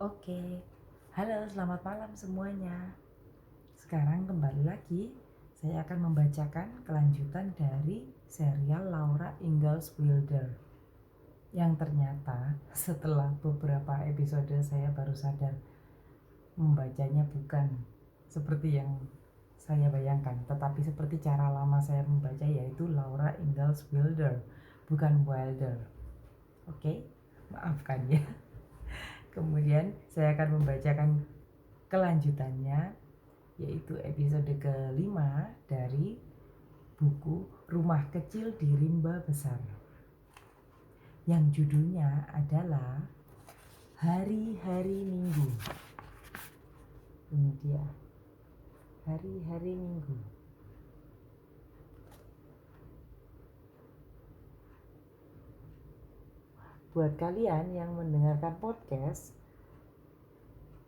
Oke, halo selamat malam semuanya. Sekarang kembali lagi, saya akan membacakan kelanjutan dari serial Laura Ingalls Wilder. Yang ternyata setelah beberapa episode saya baru sadar membacanya bukan seperti yang saya bayangkan, tetapi seperti cara lama saya membaca, yaitu Laura Ingalls Wilder, bukan Wilder. Oke, maafkan ya. Kemudian saya akan membacakan kelanjutannya, yaitu episode kelima dari buku Rumah Kecil di Rimba Besar, yang judulnya adalah Hari-Hari Minggu. Ini dia, Hari-Hari Minggu. Buat kalian yang mendengarkan podcast,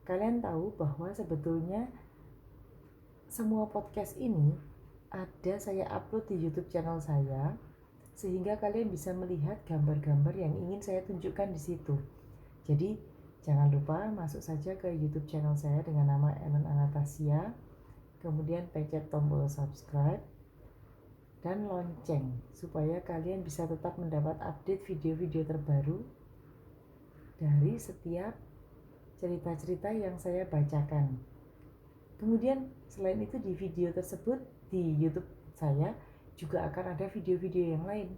kalian tahu bahwa sebetulnya semua podcast ini ada saya upload di YouTube channel saya, sehingga kalian bisa melihat gambar-gambar yang ingin saya tunjukkan di situ. Jadi jangan lupa masuk saja ke YouTube channel saya dengan nama Ellen Anastasia, kemudian pencet tombol subscribe dan lonceng supaya kalian bisa tetap mendapat update video-video terbaru dari setiap cerita-cerita yang saya bacakan. Kemudian selain itu di video tersebut di YouTube saya juga akan ada video-video yang lain,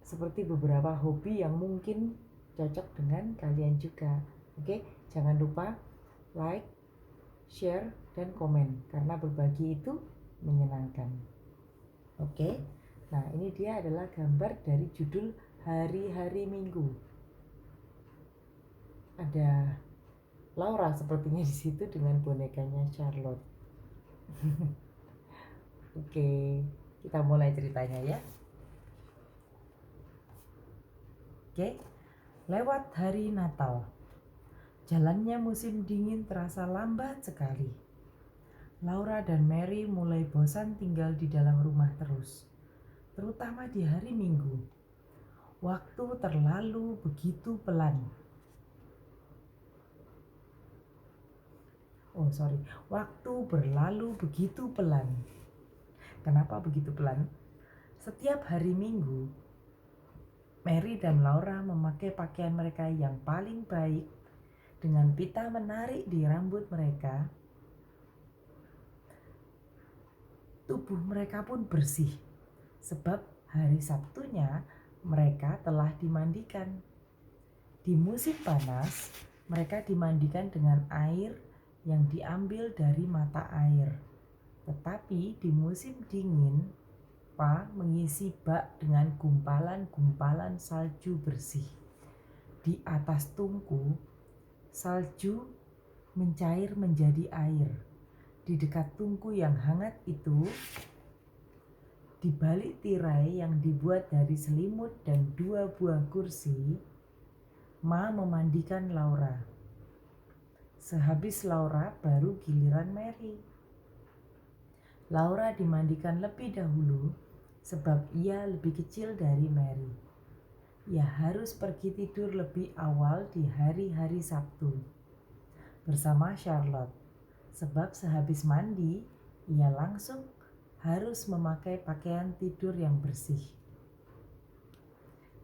seperti beberapa hobi yang mungkin cocok dengan kalian juga. Oke, jangan lupa like, share, dan komen karena berbagi itu menyenangkan. Oke, nah ini dia adalah gambar dari judul Hari-Hari Minggu. Ada Laura sepertinya di situ dengan bonekanya Charlotte. Oke, kita mulai ceritanya ya. Oke, lewat hari Natal. Jalannya musim dingin terasa lambat sekali. Laura dan Mary mulai bosan tinggal di dalam rumah terus, terutama di hari Minggu. Waktu terlalu begitu pelan. Waktu berlalu begitu pelan. Kenapa begitu pelan? Setiap hari Minggu, Mary dan Laura memakai pakaian mereka yang paling baik dengan pita menarik di rambut mereka. Tubuh mereka pun bersih, sebab hari Sabtunya mereka telah dimandikan. Di musim panas, mereka dimandikan dengan air yang diambil dari mata air. Tetapi di musim dingin, Pa mengisi bak dengan gumpalan-gumpalan salju bersih. Di atas tungku, salju mencair menjadi air. Di dekat tungku yang hangat itu, di balik tirai yang dibuat dari selimut dan 2 buah kursi, Ma memandikan Laura. Sehabis Laura, baru giliran Mary. Laura dimandikan lebih dahulu sebab ia lebih kecil dari Mary. Ia harus pergi tidur lebih awal di hari-hari Sabtu bersama Charlotte, sebab sehabis mandi ia langsung harus memakai pakaian tidur yang bersih.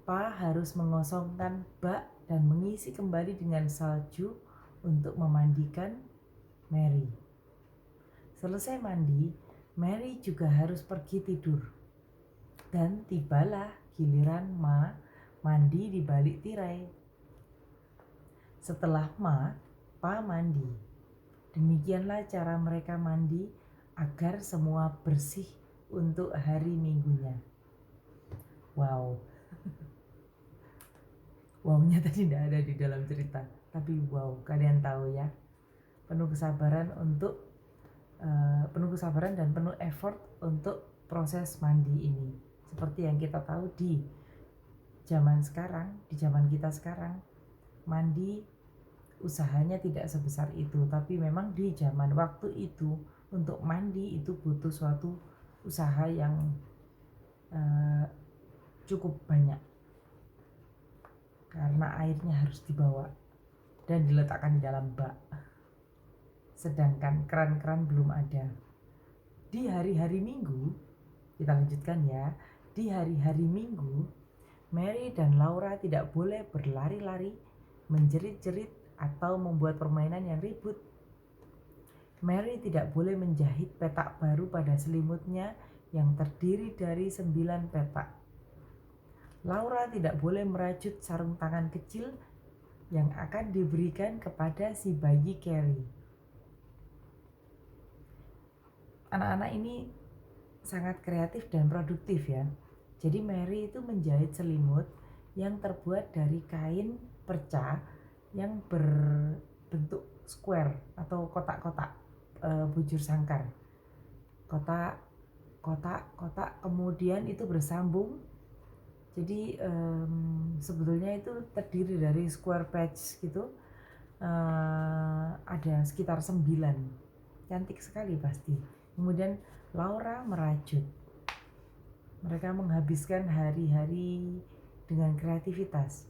Pa harus mengosongkan bak dan mengisi kembali dengan salju untuk memandikan Mary. Selesai mandi, Mary juga harus pergi tidur. Dan tibalah giliran Ma mandi di balik tirai. Setelah Ma, Pa mandi. Demikianlah cara mereka mandi agar semua bersih untuk hari Minggunya. Wow. Wow-nya tadi tidak ada di dalam cerita, tapi wow, kalian tahu ya, penuh kesabaran dan penuh effort untuk proses mandi ini. Seperti yang kita tahu di zaman kita sekarang, mandi usahanya tidak sebesar itu, tapi memang di zaman waktu itu untuk mandi itu butuh suatu usaha yang cukup banyak karena airnya harus dibawa. dan diletakkan di dalam bak. Sedangkan keran-keran belum ada. Di hari-hari Minggu, kita lanjutkan ya. Di hari-hari Minggu, Mary dan Laura tidak boleh berlari-lari, menjerit-jerit, atau membuat permainan yang ribut. Mary tidak boleh menjahit petak baru pada selimutnya yang terdiri dari 9 petak. Laura tidak boleh merajut sarung tangan kecil yang akan diberikan kepada si bayi Carrie. Anak-anak ini sangat kreatif dan produktif ya. Jadi Mary itu menjahit selimut yang terbuat dari kain perca yang berbentuk square atau kotak-kotak bujur sangkar. Kotak, kemudian itu bersambung. Jadi sebetulnya itu terdiri dari square patch gitu. Ada sekitar 9. Cantik sekali pasti. Kemudian Laura merajut. Mereka menghabiskan hari-hari dengan kreativitas.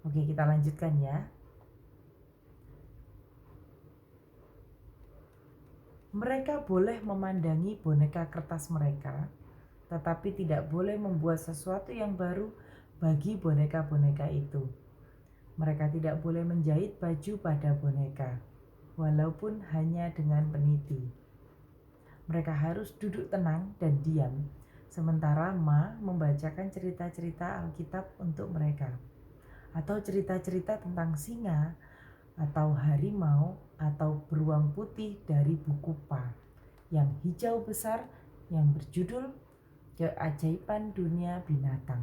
Oke, kita lanjutkan ya. Mereka boleh memandangi boneka kertas mereka, tetapi tidak boleh membuat sesuatu yang baru bagi boneka-boneka itu. Mereka tidak boleh menjahit baju pada boneka, walaupun hanya dengan peniti. Mereka harus duduk tenang dan diam, sementara Ma membacakan cerita-cerita Alkitab untuk mereka, atau cerita-cerita tentang singa, atau harimau, atau beruang putih dari buku Pa yang hijau besar yang berjudul Keajaiban Dunia Binatang.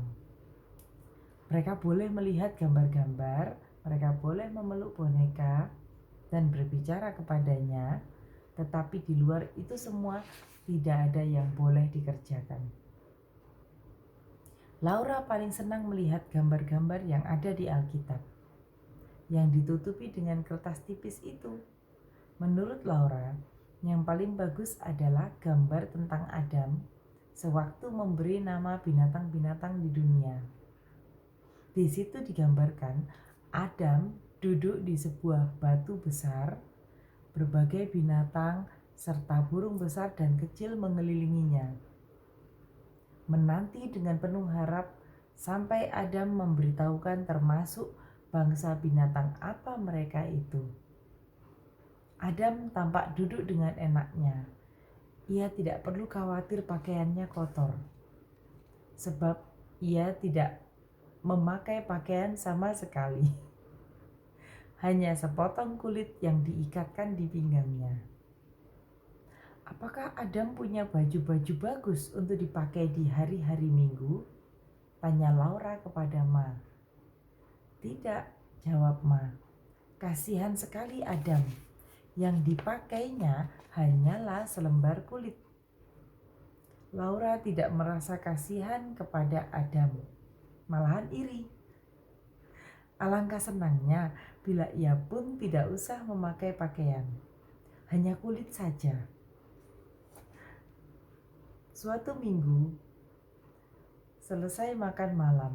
Mereka boleh melihat gambar-gambar, mereka boleh memeluk boneka dan berbicara kepadanya, tetapi di luar itu semua tidak ada yang boleh dikerjakan. Laura paling senang melihat gambar-gambar yang ada di Alkitab, yang ditutupi dengan kertas tipis itu. Menurut Laura, yang paling bagus adalah gambar tentang Adam sewaktu memberi nama binatang-binatang di dunia. Di situ digambarkan Adam duduk di sebuah batu besar, berbagai binatang serta burung besar dan kecil mengelilinginya. Menanti dengan penuh harap sampai Adam memberitahukan termasuk bangsa binatang apa mereka itu. Adam tampak duduk dengan enaknya. Ia tidak perlu khawatir pakaiannya kotor, sebab ia tidak memakai pakaian sama sekali. Hanya sepotong kulit yang diikatkan di pinggangnya. Apakah Adam punya baju-baju bagus untuk dipakai di hari-hari Minggu? Tanya Laura kepada Ma. Tidak, jawab Ma. Kasihan sekali Adam. Yang dipakainya hanyalah selembar kulit. Laura tidak merasa kasihan kepada Adam, malahan iri. Alangkah senangnya bila ia pun tidak usah memakai pakaian, hanya kulit saja. Suatu minggu, selesai makan malam,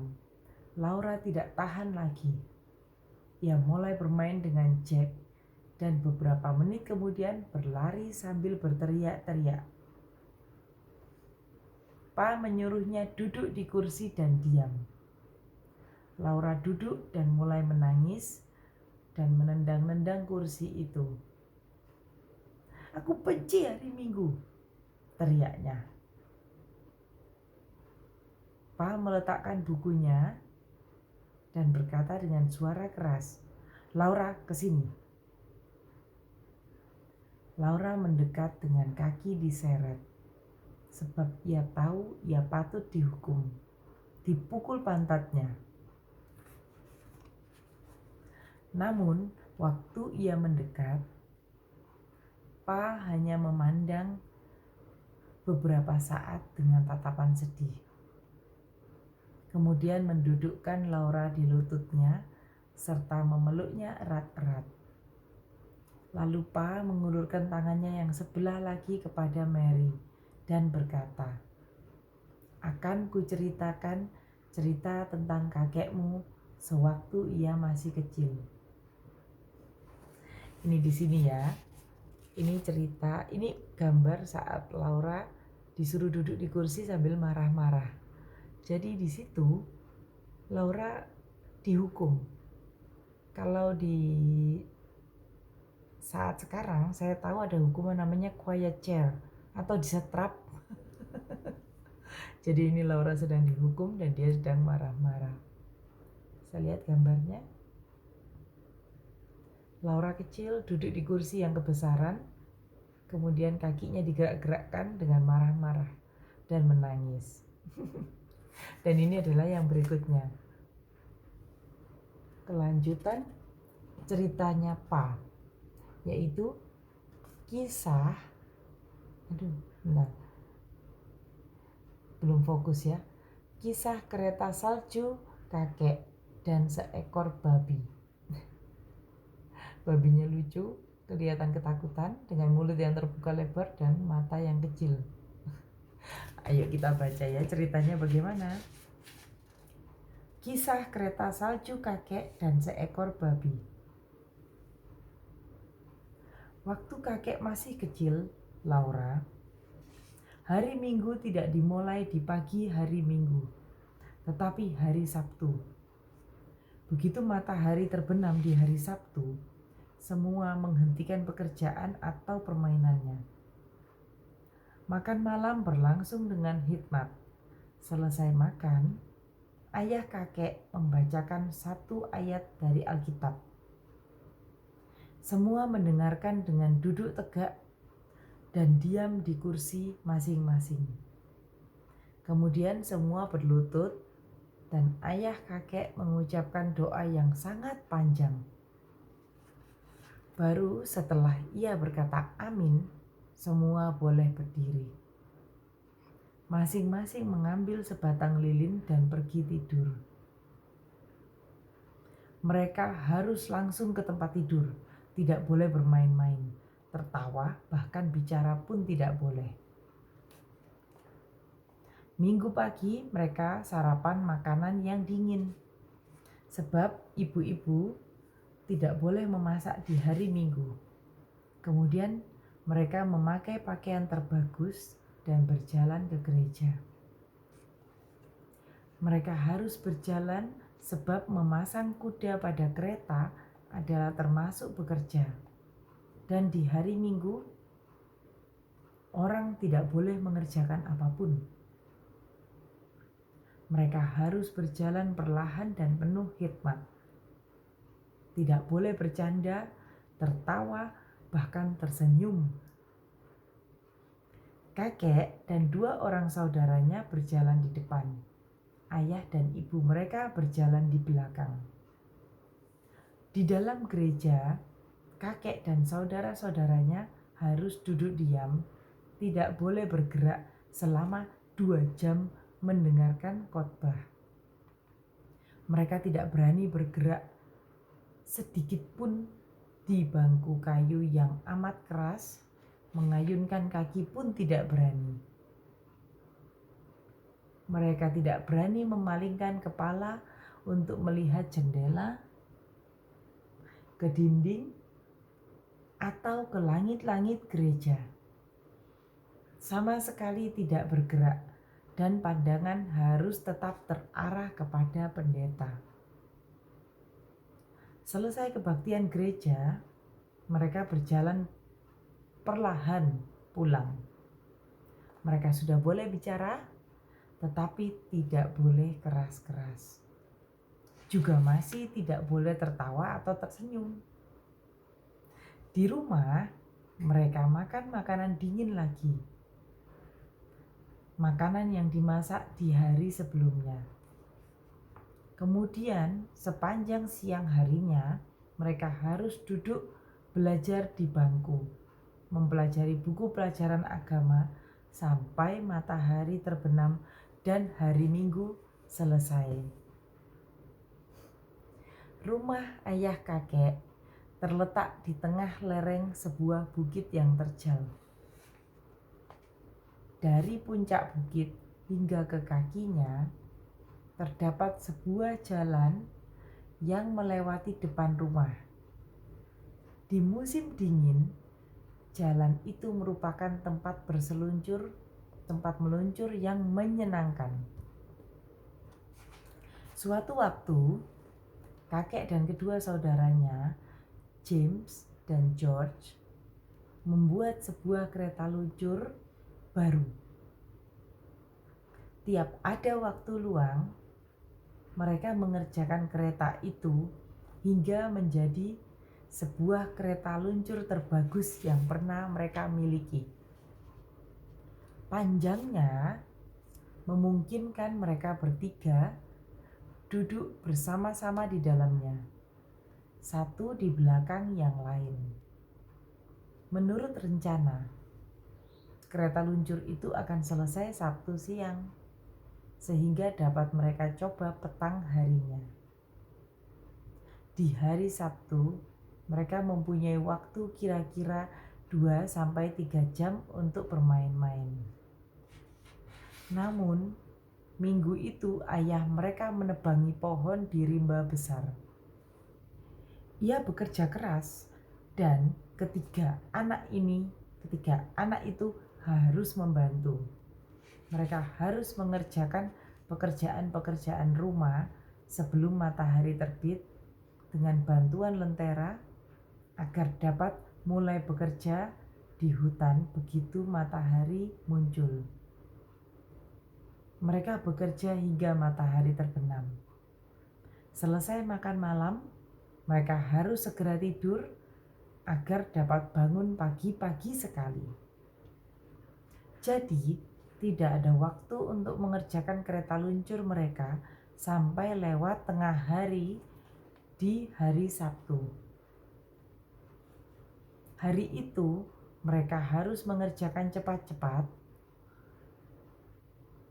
Laura tidak tahan lagi. Ia mulai bermain dengan Jack dan beberapa menit kemudian berlari sambil berteriak-teriak. Pa menyuruhnya duduk di kursi dan diam. Laura duduk dan mulai menangis dan menendang-nendang kursi itu. Aku benci hari Minggu, teriaknya. Pa meletakkan bukunya dan berkata dengan suara keras, Laura, kesini. Laura mendekat dengan kaki diseret, sebab ia tahu ia patut dihukum, dipukul pantatnya. Namun, waktu ia mendekat, Pa hanya memandang beberapa saat dengan tatapan sedih. Kemudian mendudukkan Laura di lututnya serta memeluknya erat-erat. Lalu Pa mengulurkan tangannya yang sebelah lagi kepada Mary dan berkata, akan kuceritakan cerita tentang kakekmu sewaktu ia masih kecil. Ini di sini ya. Ini cerita, ini gambar saat Laura disuruh duduk di kursi sambil marah-marah. Jadi di situ Laura dihukum. Kalau di saat sekarang saya tahu ada hukuman namanya quiet chair atau disetrap. Jadi ini Laura sedang dihukum dan dia sedang marah-marah. Saya lihat gambarnya. Laura kecil duduk di kursi yang kebesaran, kemudian kakinya digerak-gerakkan dengan marah-marah dan menangis. Dan ini adalah yang berikutnya. Kelanjutan ceritanya Pa, yaitu kisah, belum fokus ya. Kisah kereta salju, kakek, dan seekor babi. Babinya lucu, kelihatan ketakutan dengan mulut yang terbuka lebar dan mata yang kecil. Ayo kita baca ya ceritanya bagaimana. Kisah kereta salju, kakek, dan seekor babi. Waktu kakek masih kecil, Laura, hari Minggu tidak dimulai di pagi hari Minggu, tetapi hari Sabtu. Begitu matahari terbenam di hari Sabtu, semua menghentikan pekerjaan atau permainannya. Makan malam berlangsung dengan hikmat. Selesai makan, ayah kakek membacakan satu ayat dari Alkitab. Semua mendengarkan dengan duduk tegak dan diam di kursi masing-masing. Kemudian semua berlutut dan ayah kakek mengucapkan doa yang sangat panjang. Baru setelah ia berkata amin, semua boleh berdiri. Masing-masing mengambil sebatang lilin dan pergi tidur. Mereka harus langsung ke tempat tidur, tidak boleh bermain-main, tertawa, bahkan bicara pun tidak boleh. Minggu pagi mereka sarapan makanan yang dingin, sebab ibu-ibu tidak boleh memasak di hari Minggu. Kemudian mereka memakai pakaian terbagus dan berjalan ke gereja. Mereka harus berjalan sebab memasang kuda pada kereta adalah termasuk bekerja. Dan di hari Minggu, orang tidak boleh mengerjakan apapun. Mereka harus berjalan perlahan dan penuh hikmat. Tidak boleh bercanda, tertawa, bahkan tersenyum. Kakek dan dua orang saudaranya berjalan di depan. Ayah dan ibu mereka berjalan di belakang. Di dalam gereja, kakek dan saudara-saudaranya harus duduk diam, tidak boleh bergerak selama 2 jam mendengarkan khotbah. Mereka tidak berani bergerak sedikit pun di bangku kayu yang amat keras, mengayunkan kaki pun tidak berani. Mereka tidak berani memalingkan kepala untuk melihat jendela, ke dinding, atau ke langit-langit gereja. Sama sekali tidak bergerak dan pandangan harus tetap terarah kepada pendeta. Selesai kebaktian gereja, mereka berjalan perlahan pulang. Mereka sudah boleh bicara, tetapi tidak boleh keras-keras. Juga masih tidak boleh tertawa atau tersenyum. Di rumah, mereka makan makanan dingin lagi. Makanan yang dimasak di hari sebelumnya. Kemudian, sepanjang siang harinya, mereka harus duduk belajar di bangku, mempelajari buku pelajaran agama sampai matahari terbenam dan hari Minggu selesai. Rumah ayah kakek terletak di tengah lereng sebuah bukit yang terjal. Dari puncak bukit hingga ke kakinya, terdapat sebuah jalan yang melewati depan rumah. Di musim dingin, jalan itu merupakan tempat meluncur yang menyenangkan. Suatu waktu, kakek dan kedua saudaranya, James dan George, membuat sebuah kereta luncur baru. Tiap ada waktu luang, mereka mengerjakan kereta itu hingga menjadi sebuah kereta luncur terbagus yang pernah mereka miliki. Panjangnya memungkinkan mereka bertiga duduk bersama-sama di dalamnya, satu di belakang yang lain. Menurut rencana, kereta luncur itu akan selesai Sabtu siang, sehingga dapat mereka coba petang harinya. Di hari Sabtu, mereka mempunyai waktu kira-kira 2-3 jam untuk bermain-main. Namun, minggu itu ayah mereka menebangi pohon di rimba besar. Ia bekerja keras dan ketiga anak itu harus membantu. Mereka harus mengerjakan pekerjaan-pekerjaan rumah sebelum matahari terbit dengan bantuan lentera agar dapat mulai bekerja di hutan begitu matahari muncul. Mereka bekerja hingga matahari terbenam. Selesai makan malam, mereka harus segera tidur agar dapat bangun pagi-pagi sekali. Jadi, tidak ada waktu untuk mengerjakan kereta luncur mereka sampai lewat tengah hari di hari Sabtu. Hari itu, mereka harus mengerjakan cepat-cepat,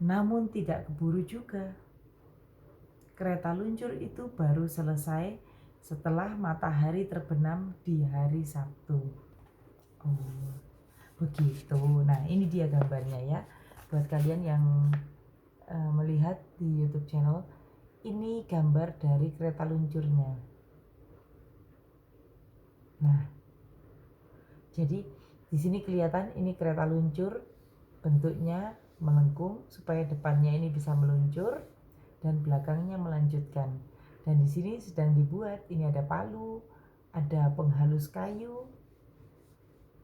namun tidak keburu juga. Kereta luncur itu baru selesai setelah matahari terbenam di hari Sabtu. Oh, begitu. Nah, ini dia gambarnya ya. Buat kalian yang melihat di YouTube channel, ini gambar dari kereta luncurnya. Nah, jadi di sini kelihatan ini kereta luncur, bentuknya melengkung supaya depannya ini bisa meluncur dan belakangnya melanjutkan. Dan di sini sedang dibuat, ini ada palu, ada penghalus kayu.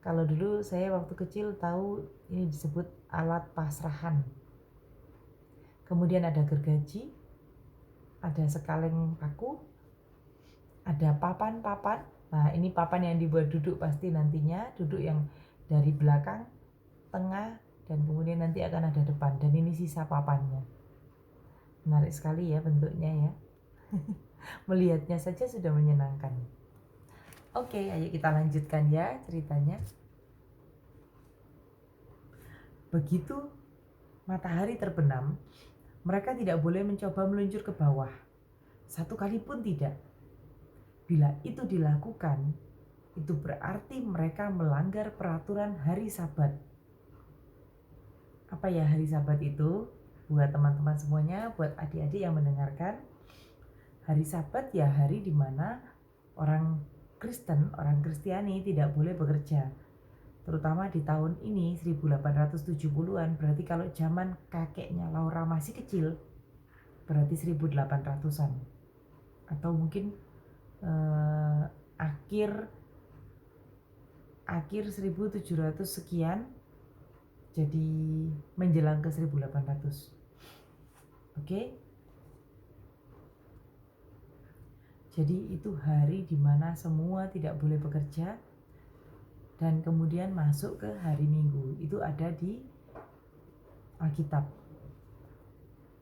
Kalau dulu saya waktu kecil tahu ini disebut alat pasrahan. Kemudian ada gergaji, ada sekaleng paku, ada papan-papan. Nah, ini papan yang dibuat duduk pasti nantinya, duduk yang dari belakang, tengah, dan kemudian nanti akan ada depan. Dan ini sisa papannya. Menarik sekali ya bentuknya ya. Melihatnya saja sudah menyenangkan. Oke, ayo kita lanjutkan ya ceritanya. Begitu matahari terbenam, mereka tidak boleh mencoba meluncur ke bawah. Satu kali pun tidak. Bila itu dilakukan, itu berarti mereka melanggar peraturan hari Sabat. Apa ya hari Sabat itu? Buat teman-teman semuanya, buat adik-adik yang mendengarkan, hari Sabat ya hari di mana orang Kristen, orang Kristiani tidak boleh bekerja. Terutama di tahun ini 1870-an, berarti kalau zaman kakeknya Laura masih kecil, berarti 1800-an. Atau mungkin akhir 1700 sekian, jadi menjelang ke 1800. Oke? Jadi itu hari di mana semua tidak boleh bekerja dan kemudian masuk ke hari Minggu. Itu ada di Alkitab.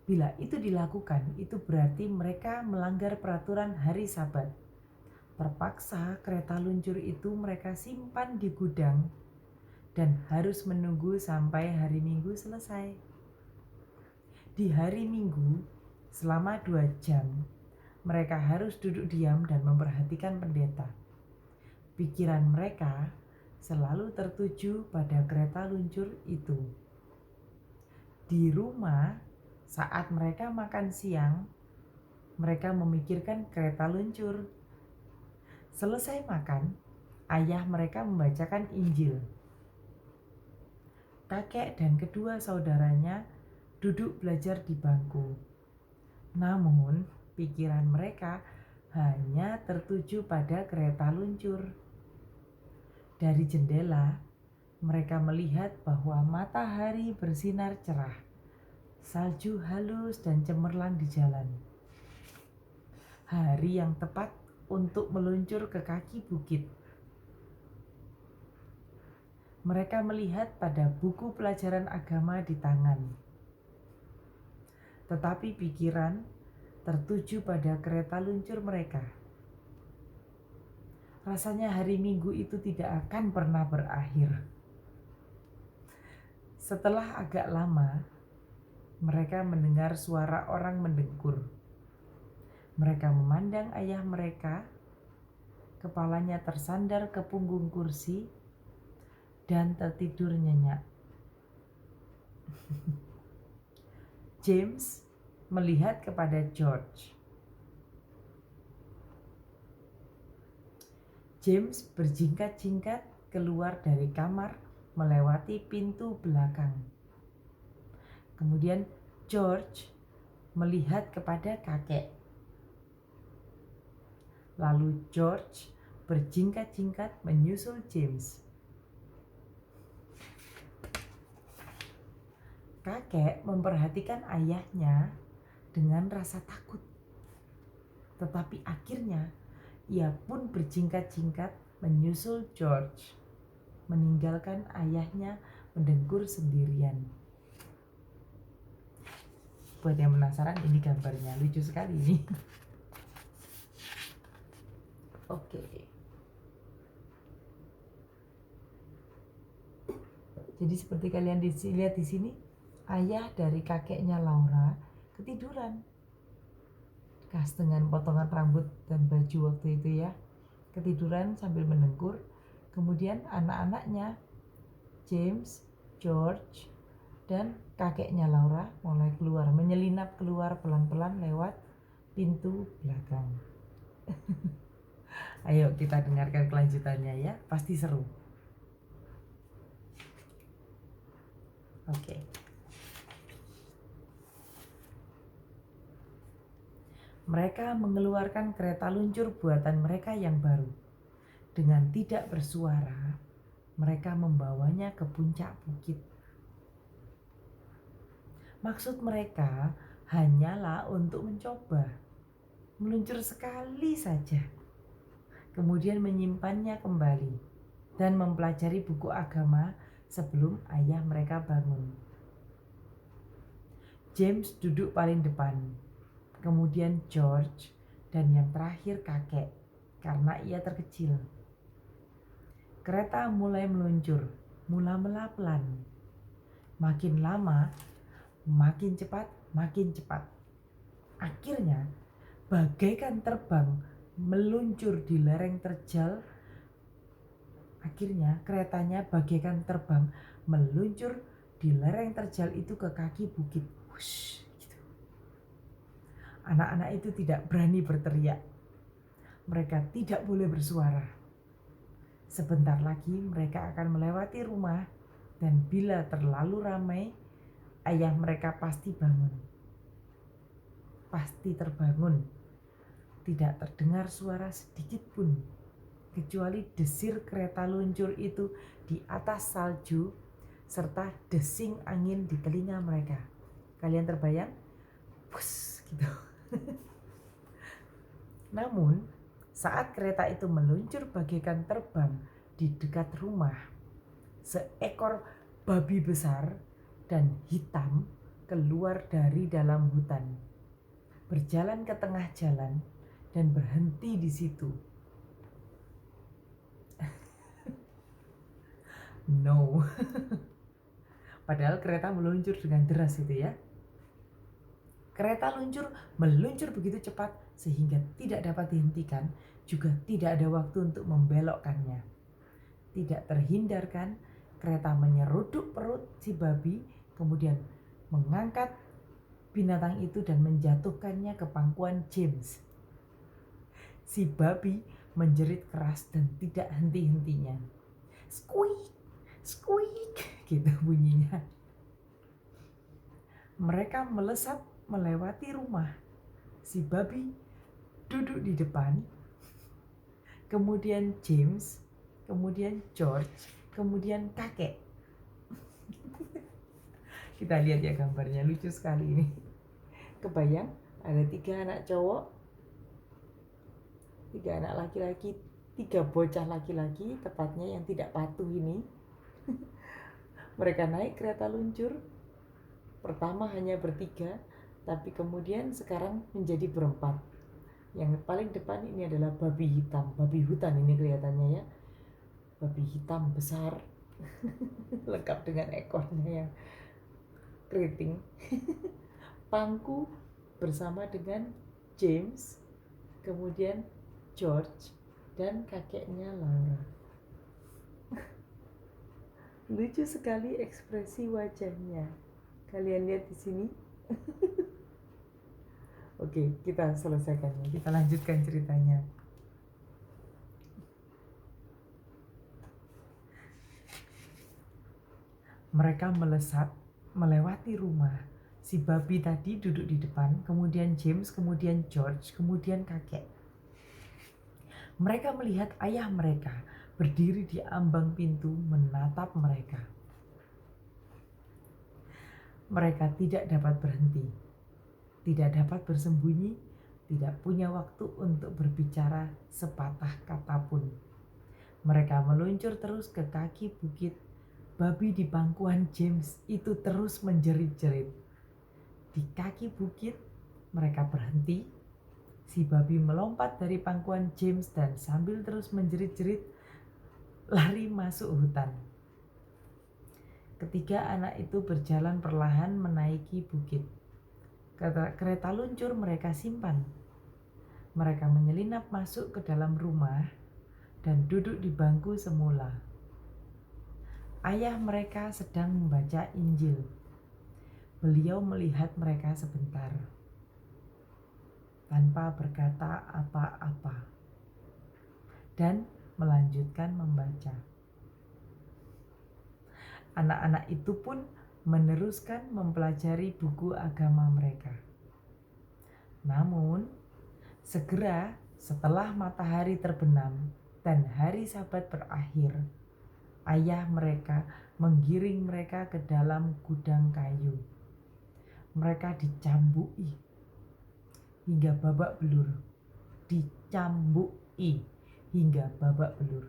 Bila itu dilakukan, itu berarti mereka melanggar peraturan hari Sabat. Terpaksa kereta luncur itu mereka simpan di gudang dan harus menunggu sampai hari Minggu selesai. Di hari Minggu, selama 2 jam, mereka harus duduk diam dan memperhatikan pendeta. Pikiran mereka selalu tertuju pada kereta luncur itu. Di rumah, saat mereka makan siang, mereka memikirkan kereta luncur. Selesai makan, ayah mereka membacakan Injil. Kakek dan kedua saudaranya duduk belajar di bangku. Namun, pikiran mereka hanya tertuju pada kereta luncur. Dari jendela, mereka melihat bahwa matahari bersinar cerah. Salju halus dan cemerlang di jalan. Hari yang tepat untuk meluncur ke kaki bukit. Mereka melihat pada buku pelajaran agama di tangan. Tetapi pikiran tertuju pada kereta luncur mereka. Rasanya hari Minggu itu tidak akan pernah berakhir. Setelah agak lama, mereka mendengar suara orang mendengkur. Mereka memandang ayah mereka, kepalanya tersandar ke punggung kursi dan tertidur nyenyak. James melihat kepada George. James berjingkat-jingkat keluar dari kamar melewati pintu belakang. Kemudian George melihat kepada kakek. Lalu George berjingkat-jingkat menyusul James. Kakek memperhatikan ayahnya dengan rasa takut. Tetapi akhirnya ia pun berjingkat-jingkat menyusul George, meninggalkan ayahnya mendengkur sendirian. Buat yang penasaran, ini gambarnya lucu sekali ini. Oke. Jadi seperti kalian lihat di sini, ayah dari kakeknya Laura ketiduran. Khas dengan potongan rambut dan baju waktu itu ya. Ketiduran sambil mendengkur. Kemudian anak-anaknya James, George, dan kakeknya Laura mulai keluar, menyelinap keluar pelan-pelan lewat pintu belakang. Ayo kita dengarkan kelanjutannya ya, pasti seru. Oke. Mereka mengeluarkan kereta luncur buatan mereka yang baru. Dengan tidak bersuara, mereka membawanya ke puncak bukit. Maksud mereka hanyalah untuk mencoba, meluncur sekali saja, kemudian menyimpannya kembali, dan mempelajari buku agama sebelum ayah mereka bangun. James duduk paling depan, kemudian George, dan yang terakhir kakek, karena ia terkecil. Kereta mulai meluncur, mula-mula pelan. Makin lama, makin cepat, makin cepat. Akhirnya, bagaikan terbang meluncur di lereng terjal. Akhirnya keretanya bagaikan terbang meluncur di lereng terjal itu ke kaki bukit. Wush, gitu. Anak-anak itu tidak berani berteriak. Mereka tidak boleh bersuara. Sebentar lagi mereka akan melewati rumah, dan bila terlalu ramai, ayah mereka pasti bangun. Pasti terbangun. Tidak terdengar suara sedikit pun, kecuali desir kereta luncur itu di atas salju, serta desing angin di telinga mereka. Kalian terbayang? Push, gitu. Namun, saat kereta itu meluncur bagaikan terbang di dekat rumah, seekor babi besar dan hitam keluar dari dalam hutan, berjalan ke tengah jalan, dan berhenti di situ. No. Padahal kereta meluncur dengan deras itu ya. Kereta luncur meluncur begitu cepat sehingga tidak dapat dihentikan, juga tidak ada waktu untuk membelokkannya. Tidak terhindarkan, kereta menyeruduk perut si babi, kemudian mengangkat binatang itu dan menjatuhkannya ke pangkuan James. Si babi menjerit keras dan tidak henti-hentinya. Squeak, squeak, gitu bunyinya. Mereka melesat melewati rumah. Si babi duduk di depan, kemudian James, kemudian George, kemudian kakek. Kita lihat ya gambarnya, lucu sekali ini. Kebayang ada 3 anak cowok, 3 anak laki-laki, 3 bocah laki-laki tepatnya yang tidak patuh ini. Mereka naik kereta luncur. Pertama hanya bertiga, tapi kemudian sekarang menjadi berempat. Yang paling depan ini adalah babi hitam, babi hutan ini kelihatannya ya. Babi hitam besar, lengkap dengan ekornya yang keriting. Pangku bersama dengan James, kemudian George, dan kakeknya Laura. Lucu sekali ekspresi wajahnya. Kalian lihat di sini. Oke, kita selesaikan. Kita lanjutkan ceritanya. Mereka melesat melewati rumah. Si babi tadi duduk di depan, kemudian James, kemudian George, kemudian kakek. Mereka melihat ayah mereka berdiri di ambang pintu menatap mereka. Mereka tidak dapat berhenti, tidak dapat bersembunyi, tidak punya waktu untuk berbicara sepatah kata pun. Mereka meluncur terus ke kaki bukit. Babi di pangkuan James itu terus menjerit-jerit. Di kaki bukit mereka berhenti. Si babi melompat dari pangkuan James dan sambil terus menjerit-jerit lari masuk hutan. Ketiga anak itu berjalan perlahan menaiki bukit. Kereta luncur mereka simpan. Mereka menyelinap masuk ke dalam rumah dan duduk di bangku semula. Ayah mereka sedang membaca Injil. Beliau melihat mereka sebentar, tanpa berkata apa-apa, dan melanjutkan membaca. Anak-anak itu pun meneruskan mempelajari buku agama mereka. Namun, segera setelah matahari terbenam dan hari Sabat berakhir, ayah mereka menggiring mereka ke dalam gudang kayu. Mereka dicambui hingga babak belur. Dicambui hingga babak belur.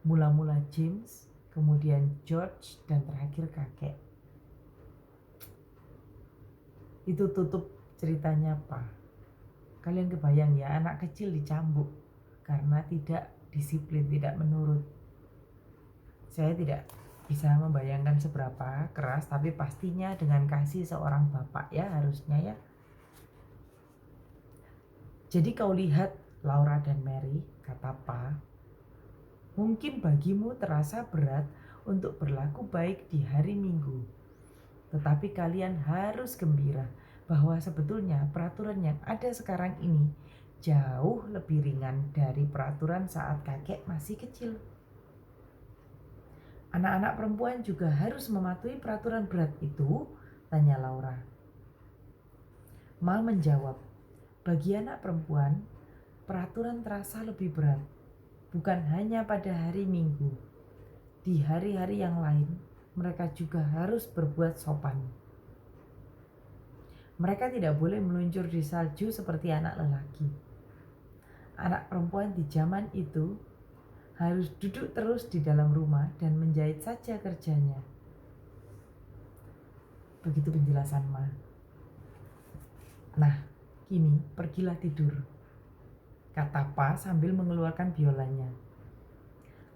Mula-mula James, kemudian George, dan terakhir kakek. Itu tutup ceritanya apa? Kalian kebayang ya, anak kecil dicambuk karena tidak disiplin, tidak menurut. Saya tidak bisa membayangkan seberapa keras, tapi pastinya dengan kasih seorang bapak ya harusnya ya. Jadi kau lihat Laura dan Mary, kata Pa, mungkin bagimu terasa berat untuk berlaku baik di hari Minggu. Tetapi kalian harus gembira bahwa sebetulnya peraturan yang ada sekarang ini jauh lebih ringan dari peraturan saat kakek masih kecil. Anak-anak perempuan juga harus mematuhi peraturan berat itu? Tanya Laura. Ma menjawab, bagi anak perempuan, peraturan terasa lebih berat. Bukan hanya pada hari Minggu. Di hari-hari yang lain, mereka juga harus berbuat sopan. Mereka tidak boleh meluncur di salju seperti anak lelaki. Anak perempuan di zaman itu harus duduk terus di dalam rumah dan menjahit saja kerjanya. Begitu penjelasan Ma. Nah, kini pergilah tidur, kata Pa sambil mengeluarkan biolanya.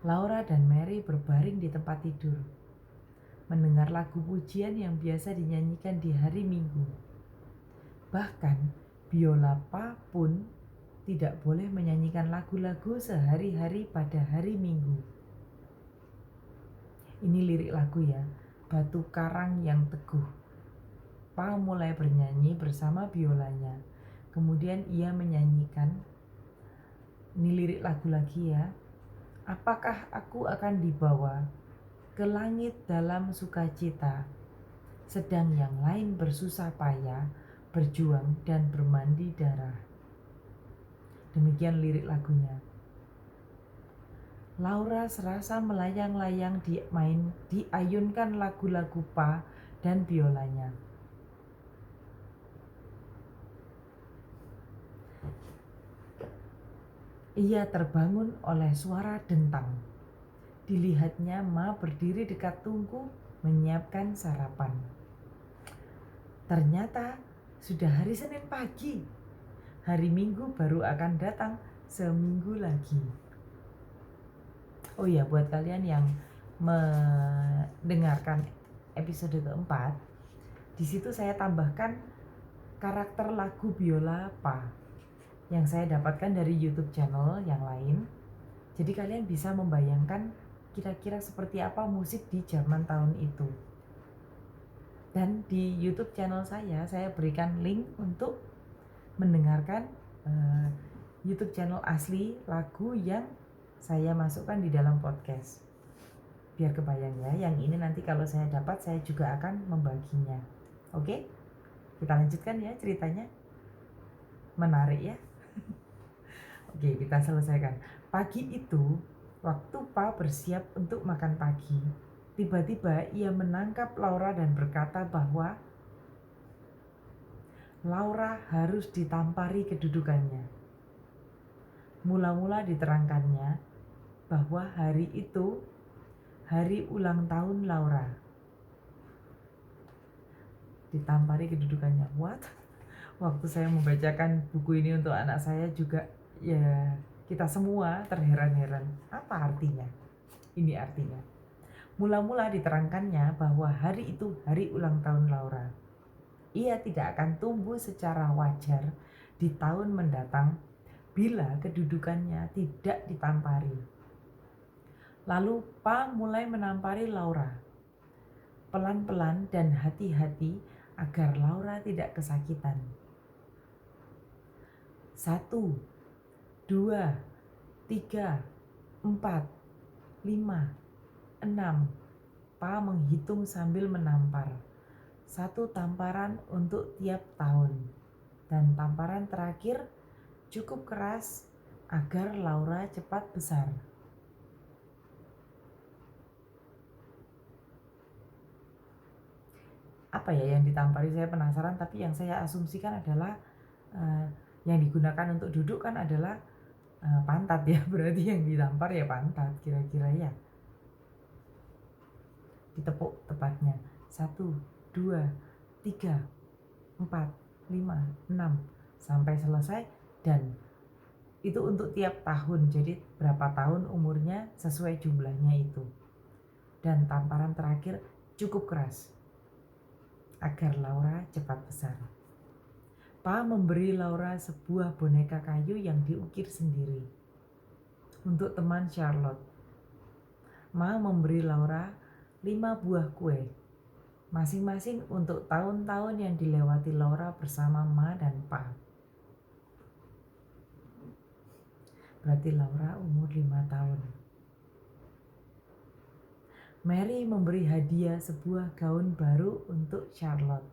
Laura dan Mary berbaring di tempat tidur, mendengar lagu pujian yang biasa dinyanyikan di hari Minggu. Bahkan, biola Pa pun tidak boleh menyanyikan lagu-lagu sehari-hari pada hari Minggu. Ini lirik lagu ya, Batu Karang yang Teguh. Pa mulai bernyanyi bersama biolanya. Kemudian ia menyanyikan Ini lirik lagu lagi ya. Apakah aku akan dibawa ke langit dalam sukacita, sedang yang lain bersusah payah, berjuang dan bermandi darah. Demikian lirik lagunya. Laura serasa melayang-layang diayunkan lagu-lagu Pa dan biolanya. Ia terbangun oleh suara dentang. Dilihatnya Ma berdiri dekat tungku menyiapkan sarapan. Ternyata sudah hari Senin pagi. Hari Minggu baru akan datang seminggu lagi. Oh iya, buat kalian yang mendengarkan episode keempat, di situ saya tambahkan karakter lagu biola Pa yang saya dapatkan dari YouTube channel yang lain. Jadi kalian bisa membayangkan kira-kira seperti apa musik di zaman tahun itu. Dan di YouTube channel saya berikan link untuk mendengarkan YouTube channel asli lagu yang saya masukkan di dalam podcast. Biar kebayang ya, yang ini nanti kalau saya dapat saya juga akan membaginya. Oke? Kita lanjutkan ya ceritanya. Menarik ya? Oke, kita selesaikan. Pagi itu, waktu Pa bersiap untuk makan pagi, tiba-tiba ia menangkap Laura dan berkata bahwa Laura harus ditampari kedudukannya. Mula-mula diterangkannya bahwa hari itu hari ulang tahun Laura. Ditampari kedudukannya. What? Waktu saya membacakan buku ini untuk anak saya juga, ya kita semua terheran-heran. Apa artinya? Ini artinya. Mula-mula diterangkannya bahwa hari itu hari ulang tahun Laura. Ia tidak akan tumbuh secara wajar di tahun mendatang bila kedudukannya tidak ditampari. Lalu Pa mulai menampari Laura. Pelan-pelan dan hati-hati agar Laura tidak kesakitan. 1, 2, 3, 4, 5, 6. Pa menghitung sambil menampar. 1 tamparan untuk tiap tahun. Dan tamparan terakhir cukup keras agar Laura cepat besar. Apa ya yang ditampari, saya penasaran, tapi yang saya asumsikan adalah yang digunakan untuk duduk kan adalah pantat ya, berarti yang ditampar ya pantat kira-kira ya. Ditepuk tepatnya. 1, 2, 3, 4, 5, 6 sampai selesai, dan itu untuk tiap tahun, jadi berapa tahun umurnya sesuai jumlahnya itu. Dan tamparan terakhir cukup keras agar Laura cepat besar. Pa memberi Laura sebuah boneka kayu yang diukir sendiri untuk teman Charlotte. Ma memberi Laura 5 buah kue, masing-masing untuk tahun-tahun yang dilewati Laura bersama Ma dan Pa. Berarti Laura umur 5 tahun. Mary memberi hadiah sebuah gaun baru untuk Charlotte.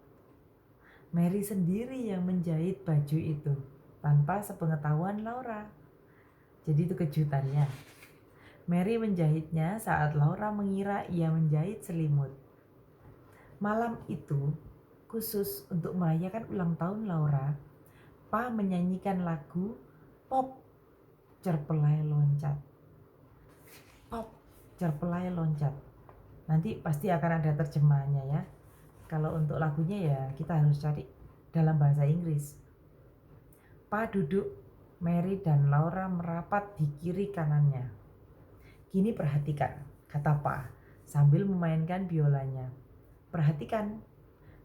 Mary sendiri yang menjahit baju itu tanpa sepengetahuan Laura. Jadi itu kejutannya. Mary menjahitnya saat Laura mengira ia menjahit selimut. Malam itu, khusus untuk merayakan ulang tahun Laura, Pa menyanyikan lagu Pop Cerpelai Loncat. Pop Cerpelai Loncat. Nanti pasti akan ada terjemahannya ya. Kalau untuk lagunya ya kita harus cari dalam bahasa Inggris. Pa duduk, Mary dan Laura merapat di kiri kanannya. Kini perhatikan, kata Pa sambil memainkan biolanya. Perhatikan,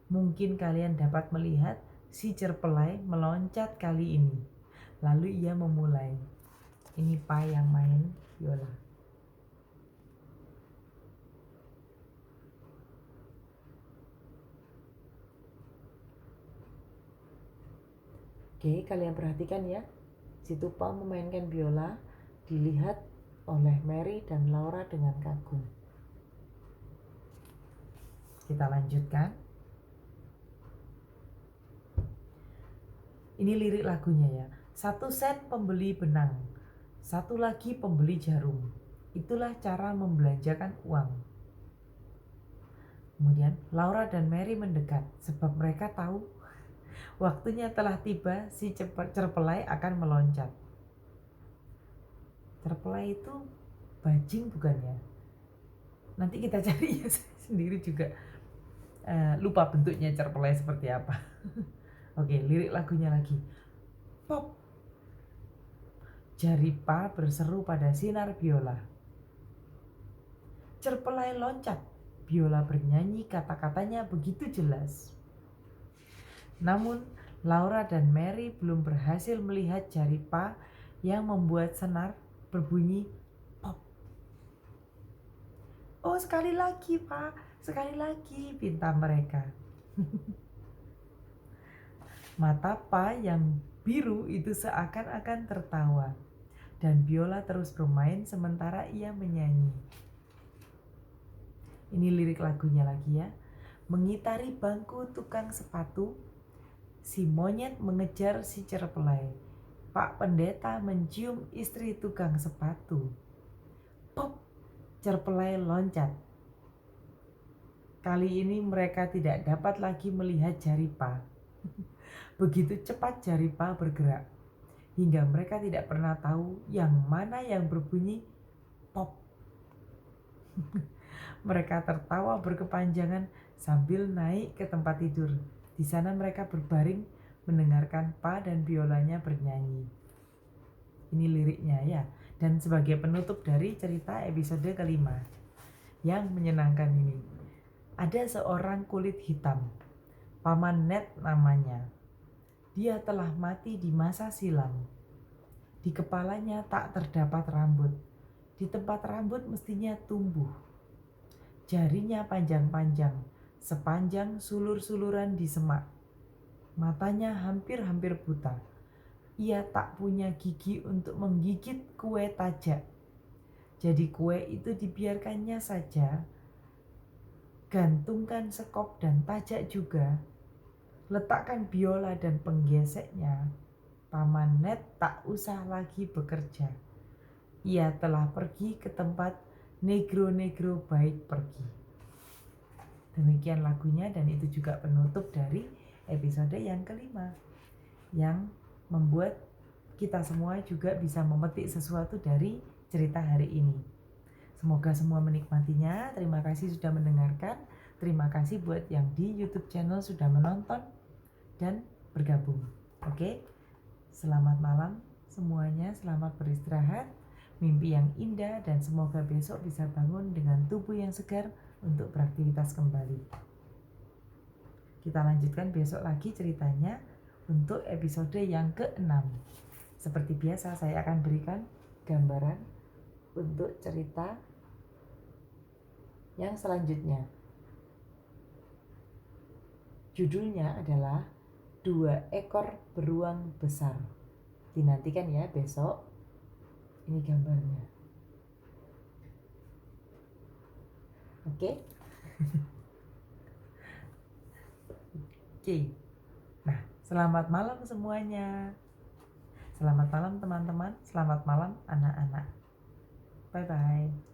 mungkin kalian dapat melihat si Cerpelai meloncat kali ini. Lalu ia memulai. Ini Pa yang main biola. Oke, kalian perhatikan ya. Si Tupa memainkan biola dilihat oleh Mary dan Laura dengan kagum. Kita lanjutkan. Ini lirik lagunya ya. 1 sen pembeli benang, 1 lagi pembeli jarum. Itulah cara membelanjakan uang. Kemudian Laura dan Mary mendekat sebab mereka tahu waktunya telah tiba, si cerpelai akan meloncat. Cerpelai itu bajing bukan ya? Nanti kita cari ya, saya sendiri juga lupa bentuknya cerpelai seperti apa. Oke, lirik lagunya lagi. Pop. Jari Pa berseru pada sinar biola. Cerpelai loncat. Biola bernyanyi, kata-katanya begitu jelas. Namun Laura dan Mary belum berhasil melihat jari Pa yang membuat senar berbunyi pop. Oh, sekali lagi Pa, sekali lagi, pinta mereka. Mata Pa yang biru itu seakan-akan tertawa, dan biola terus bermain sementara ia menyanyi. Ini lirik lagunya lagi ya. Mengitari bangku tukang sepatu, si monyet mengejar si cerpelai. Pak Pendeta mencium istri tukang sepatu. Pop, cerpelai loncat. Kali ini mereka tidak dapat lagi melihat jari Pa. Begitu cepat jari Pa bergerak, hingga mereka tidak pernah tahu yang mana yang berbunyi pop. Mereka tertawa berkepanjangan sambil naik ke tempat tidur. Di sana mereka berbaring mendengarkan Pa dan biolanya bernyanyi. Ini liriknya ya. Dan sebagai penutup dari cerita episode kelima yang menyenangkan ini. Ada seorang kulit hitam, Paman Ned namanya. Dia telah mati di masa silam. Di kepalanya tak terdapat rambut. Di tempat rambut mestinya tumbuh. Jarinya panjang-panjang, sepanjang sulur-suluran di semak. Matanya hampir-hampir buta. Ia tak punya gigi untuk menggigit kue tajak. Jadi kue itu dibiarkannya saja. Gantungkan sekop dan tajak juga. Letakkan biola dan penggeseknya. Paman Ned tak usah lagi bekerja. Ia telah pergi ke tempat negro-negro baik pergi. Demikian lagunya, dan itu juga penutup dari episode yang kelima, yang membuat kita semua juga bisa memetik sesuatu dari cerita hari ini. Semoga semua menikmatinya. Terima kasih sudah mendengarkan. Terima kasih buat yang di YouTube channel sudah menonton dan bergabung. Oke, selamat malam semuanya. Selamat beristirahat. Mimpi yang indah, dan semoga besok bisa bangun dengan tubuh yang segar untuk beraktivitas kembali. Kita lanjutkan besok lagi ceritanya untuk episode yang ke-6. Seperti biasa saya akan berikan gambaran untuk cerita yang selanjutnya. Judulnya adalah 2 ekor beruang besar. Dinantikan ya besok. Ini gambarnya. Oke? Oke. Nah, selamat malam semuanya. Selamat malam teman-teman. Selamat malam anak-anak. Bye-bye.